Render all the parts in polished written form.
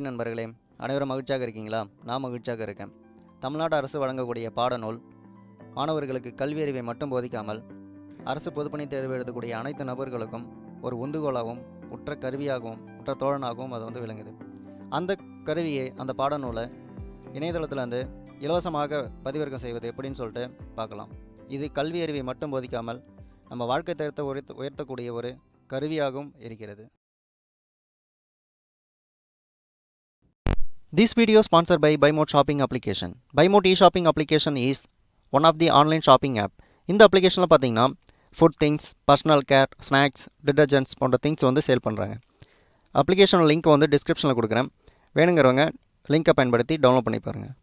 Hi நண்பர்களே, அனைவரும் மகிழ்ச்சியாக இருக்கீங்களா? நான் மகிழ்ச்சியாக இருக்கேன். தமிழ்நாடு அரசு வழங்கக்கூடிய பாடநூல் மாணவர்களுக்கு கல்வி அறிவை மட்டும் போதிக்காமல் அரசு பொதுப்பணி தேர்வு எழுதக்கூடிய அனைத்து நபர்களுக்கும் ஒரு உந்துகோலாகவும் உற்ற கருவியாகவும் உற்ற தோழனாகவும் அது விளங்குது. அந்த கருவியை, அந்த பாடநூலை இணையதளத்தில் இலவசமாக பதிவிறக்கம் செய்வது எப்படின்னு சொல்லிட்டு பார்க்கலாம். இது கல்வி அறிவை மட்டும் போதிக்காமல் நம்ம வாழ்க்கை தரத்தை உயர்த்தக்கூடிய ஒரு கருவியாகவும் இருக்கிறது. This video sponsored by BuyMode shopping application. BuyMode e-shopping application is one of the online shopping app. இந்த அப்ளிகேஷனில் பார்த்தீங்கன்னா food things, personal care, snacks, detergents போன்ற திங்ஸ் சேல் பண்ணுறாங்க. அப்ளிகேஷன் லிங்க் டிஸ்கிரிப்ஷனில் கொடுக்குறேன். வேணுங்கிறவங்க லிங்கை பயன்படுத்தி டவுன்லோட் பண்ணி பாருங்கள்.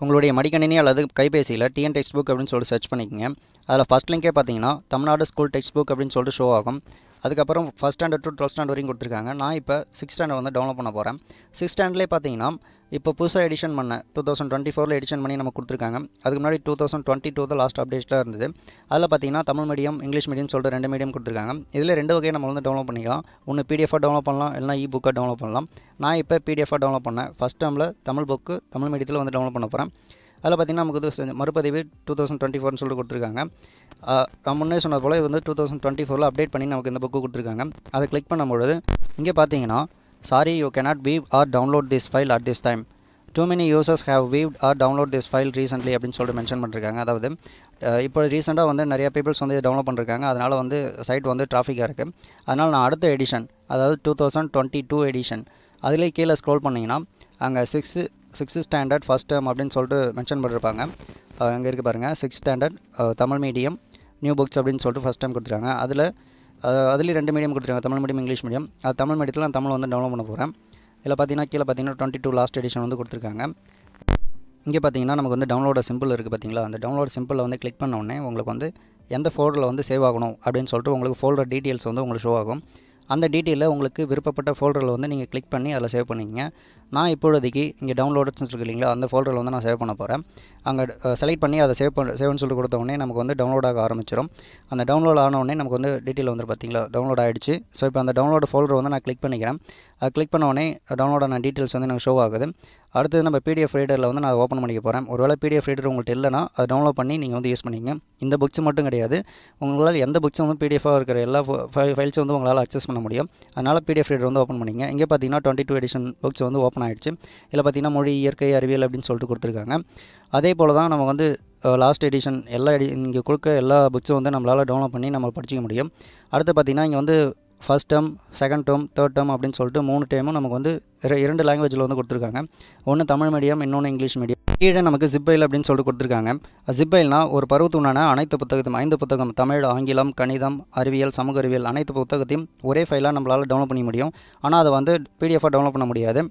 உங்களுடைய மடிக்கணினி அல்லது கைபேசியில் டிஎன் டெக்ஸ்ட் புக் அப்படின்னு சொல்லிட்டு சர்ச் பண்ணிக்கோங்க. அதில் ஃபஸ்ட் லிங்கே பார்த்தீங்கன்னா தமிழ்நாடு ஸ்கூல் டெக்ஸ்ட் புக் அப்படின்னு சொல்லிட்டு ஷோ ஆகும். அதுக்கப்புறம் first standard to 12th standard வரைக்கும் கொடுத்துருக்காங்க. நான் இப்போ 6th ஸ்டாண்டர்ட் டவுன்லோட் பண்ண போகிறேன். 6th ஸ்டாண்டர்ட்லேயே பார்த்தீங்கன்னா இப்போ புதுசாக எடிஷன் பண்ண 2024 எடிஷன் பண்ணி நம்ம கொடுத்துருக்காங்க. அதுக்கு முன்னாடி 2022 தான் லாஸ்ட் அப்டேட்டில் இருந்தது. அதில் பார்த்தீங்கன்னா தமிழ் மீடியம், இங்கிலீஷ் மீடியம் சொல்லிட்டு 2 மீடியம் கொடுத்துருக்காங்க. இதில் 2 வகையை நம்ம டவுன்லோட் பண்ணிக்கலாம். ஒன்று பிடிஎஃபாக டவுன்லோட் பண்ணலாம், இல்லைனா இ புக்காக டவுன்லோட் பண்ணலாம். நான் இப்போ பிடிஎஃபாக டவுன்லோட் பண்ணேன். ஃபஸ்ட் டேர்மில் தமிழ் புக்கு தமிழ் மீடியத்தில் டவுன்லோட் பண்ண போகிறேன். அதில் பார்த்திங்கன்னா நமக்கு மறுபதிவு 2024 சொல்லிட்டு கொடுத்துருக்காங்க. நான் முன்னே சொன்னது போல் 2024 அப்டேட் பண்ணி நமக்கு இந்த புக்கு கொடுத்துருக்காங்க. அதை கிளிக் பண்ணும்பொழுது இங்கே பார்த்தீங்கன்னா sorry you cannot view or download this file at this time. Too many users have viewed or download this file recently அப்படின்னு சொல்லிட்டு மென்ஷன் பண்ணிருக்காங்க. அதாவது இப்போ ரீசெண்டாக நிறைய பீப்புள்ஸ் இதை டவுன்லோட் பண்ணிருக்காங்க. அதனால் சைட் டிராஃபிக்காக இருக்குது. அதனால் நான் அடுத்த எடிஷன், அதாவது 2022 எடிஷன், அதிலே கீழே ஸ்க்ரோல் பண்ணிங்கன்னா அங்கே 6th ஸ்டாண்டர்ட் ஃபஸ்ட் டேர்ம் அப்படின்னு சொல்லிட்டு மென்ஷன் பண்ணியிருப்பாங்க. அங்கே இருக்குது பாருங்கள், 6th standard Tamil medium new books அப்படின்னு சொல்லிட்டு ஃபஸ்ட் டைம் கொடுத்துருக்காங்க. அதுலேயும் 2 மீடியம் கொடுத்துருக்காங்க, தமிழ் மீடியம், இங்கிலீஷ் மீடியம். அது தமிழ் மீடியத்தில் நான் தமிழ் டவுன்லோட் பண்ண போகிறேன். இதில் பார்த்தீங்கன்னா கீழே 22 லாஸ்ட் எடிஷன் கொடுத்துருக்காங்க. இங்கே பார்த்தீங்கன்னா நமக்கு டவுன்லோட சிம்பிள் இருக்குது பார்த்தீங்களா? அந்த டவுன்லோட் சிம்பிளில் கிளிக் பண்ண உடனே உங்களுக்கு எந்த ஃபோல்டரில் சேவ் ஆகணும் அப்படின்னு சொல்லிட்டு உங்களுக்கு ஃபோல்டர் டீட்டெயில்ஸ் உங்களுக்கு ஷோ ஆகும். அந்த டீட்டெயிலில் உங்களுக்கு விருப்பப்பட்ட ஃபோல்டரில் நீங்கள் கிளிக் பண்ணி அதில் சேவ் பண்ணிக்கங்க. நான் இப்போதைக்கு இங்கே டவுன்லோட்ஸ்னு இருக்கு இல்லைங்களா, அந்த ஃபோல்டரில் நான் சேவ் பண்ண போகிறேன். அங்கே செலக்ட் பண்ணி அதை சேவ்னு சொல்லிட்டு கொடுத்த உடனே நமக்கு டவுன்லோட் ஆக ஆரம்பிச்சிடும். அந்த டவுன்லோட் ஆன உடனே நமக்கு டீட்டெயில் பார்த்தீங்களா, டவுன்லோட் ஆகிடுச்சு. ஸோ இப்போ அந்த டவுன்லோட் ஃபோல்டர் நான் கிளிக் பண்ணிக்கிறேன். அது கிளிக் பண்ண உடனே டவுன்லோட் ஆன டீட்டெயில்ஸ் எனக்கு ஷோ ஆகுது. அடுத்தது நம்ம பிடிஎஃப் ரீடரில் நான் ஓப்பன் பண்ணிக்க போகிறேன். ஒருவேளை பிடிஎஃப் ரீடர் உங்கள்கிட்ட இல்லைனா அதை டவுன்லோட் பண்ணி நீங்கள் யூஸ் பண்ணிங்க. இந்த புக்ஸ் மட்டும் கிடையாது, உங்களால் எந்த புக்ஸும் பிடிஎஃபாக இருக்கிற எல்லா ஃபைல்ஸும் உங்களால் அக்சஸ் பண்ண முடியும். அதனால் பிடிஎஃப் ரீடர் ஓப்பன் பண்ணிங்க. இங்கே பார்த்தீங்கன்னா 22 எடிஷன் புக்ஸ் ஓப்பன் ஆகிடுச்சு. இதில் பார்த்தீங்கன்னா மொழி, இயற்கை, அறிவியல் அப்படின்னு சொல்லிட்டு கொடுத்துருக்காங்க. அதே போல் தான் நம்ம லாஸ்ட் எடிஷன் இங்கே கொடுக்க எல்லா புக்ஸும் நம்மளால் டவுன்லோட் பண்ணி நம்ம படிச்சிக்க முடியும். அடுத்து பார்த்திங்கன்னா இங்கே first term, second term, third term அப்படின்னு சொல்லிட்டு 3 டேர்மும் நமக்கு 2 லாங்குவேஜில் கொடுத்துருக்காங்க. ஒன்று தமிழ் மீடியம், இன்னொன்று இங்கிலீஷ் மீடியம். கீழே நமக்கு ஜிப்பைல் அப்படின்னு சொல்லிட்டு கொடுத்துருக்காங்க. ஜிப்பைல்னால் ஒரு பருவத்துண்டான அனைத்து புத்தகத்தையும், 5 புத்தகம், தமிழ், ஆங்கிலம், கணிதம், அறிவியல், சமூக அறிவியல் அனைத்து புத்தகத்தையும் ஒரே ஃபைலாக நம்மளால் டவுன்லோட் பண்ண முடியும். ஆனால் அதை பிடிஎஃபாக டவுன்லோட் பண்ண முடியாது.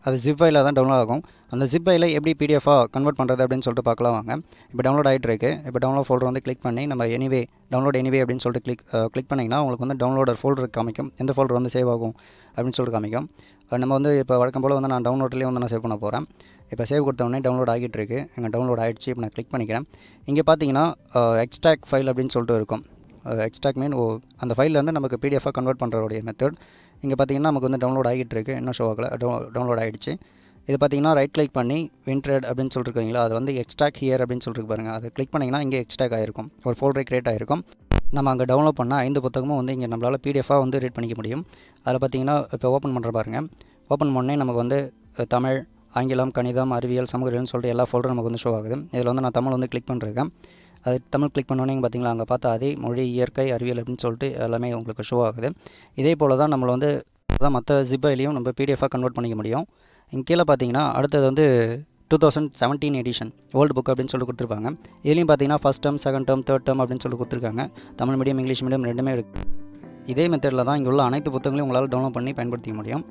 அது ஜிப் ஃபைலில் தான் டவுன்லோட் ஆகும். அந்த ஜிப் ஃபைலை எப்படி பிடிஎஃபாக கன்வெர்ட் பண்ணுறது அப்படின்னு சொல்லிட்டு பார்க்கலாம் வாங்க. இப்போ டவுன்லோட் ஆகிட்டு இருக்குது. இப்போ டவுன்லோட் ஃபோல்டர் கிளிக் பண்ணி நம்ம டவுன்லோட் எனிவே அப்படின்னு சொல்லிட்டு கிளிக் பண்ணிங்கன்னா உங்களுக்கு டவுன்லோடர் ஃபோல்டர் காமிக்கும். எந்த ஃபோல்டர் சேவ் ஆகும் அப்படின்னு சொல்லிட்டு காமிக்கும். நம்ம இப்போ வழக்கம் போல் நான் டவுன்லோட்லேயே நான் சேவ் பண்ண போகிறேன். இப்போ சேவ் கொடுத்தோடனே டவுன்லோட் ஆகிட்டு இருக்குது. எங்கள் டவுன்லோட் ஆகிடுச்சு. இப்போ நான் கிளிக் பண்ணிக்கிறேன். இங்கே பார்த்தீங்கன்னா எக்ஸ்ட்ராக்ட் ஃபைல் அப்படின்னு சொல்லிட்டு இருக்கும். எக்ஸ்ட்ராக்ட் மீன் அந்த ஃபைலில் நமக்கு பிடிஎஃபாக கன்வெர்ட் பண்ணுறோடைய மெத்தட். இங்கே பார்த்தீங்கன்னா நமக்கு டவுன்லோட் ஆகிட்டு இருக்குது. இன்னும் ஷோ ஆகலை, டவுன்லோட் ஆகிடுச்சு. இது பார்த்தீங்கன்னா ரைட் கிளிக் பண்ணி வின்ட்ரட் அப்படின்னு சொல்லிட்டு இருக்கீங்களா, அது எக்ஸ்ட்ராக்ட் ஹியர் அப்படின்னு சொல்லிட்டு பாருங்கள். அதை கிளிக் பண்ணிங்கன்னா இங்கே எக்ஸ்ட்ராக்ட் ஆகிருக்கும், ஒரு ஃபோல்டர் கிரியேட் ஆகிருக்கும். நம்ம அங்கே டவுன்லோட் பண்ணால் 5 புத்தகமும் இங்கே நம்மளால் பிடிஎஃபாக ரீட் பண்ணிக்க முடியும். அதில் பார்த்தீங்கன்னா இப்போ ஓப்பன் பண்ணுற பாருங்கள். ஓப்பன் பண்ணே நமக்கு தமிழ், ஆங்கிலம், கணிதம், அறிவியல், சமூக அறிவியல்னு சொல்லிட்டு எல்லா ஃபோல்டரும் நமக்கு ஷோ ஆகுது. இதில் நான் தமிழ் கிளிக் பண்ணிருக்கேன். அது தமிழ் கிளிக் பண்ணோன்னே பார்த்தீங்களா, அங்கே பார்த்தா அதே மொழி, இயற்கை, அறிவியல் அப்படின்னு சொல்லிட்டு எல்லாமே உங்களுக்கு ஷோ ஆகுது. இதே போல் தான் நம்மளை மற்ற ஜிப்பைலையும் நம்ம பிடிஎஃபாக கன்வெர்ட் பண்ணிக்க முடியும். இங்கே கீழே பார்த்தீங்கன்னா அடுத்தது 2017 எடிஷன் ஓல்டு புக் அப்படின்னு சொல்லிட்டு கொடுத்துருப்பாங்க. இதுலேயும் பார்த்தீங்கன்னா first term, second term, third term அப்படின்னு சொல்லிட்டு கொடுத்துருக்காங்க. தமிழ் மீடியம், இங்கிலீஷ் மீடியம் 2மே இருக்குது. இதே மெத்தடில் தான் இங்கே உள்ள அனைத்து புத்தகங்களையும் உங்களால் டவுன்லோட் பண்ணி பயன்படுத்திக்க முடியும்.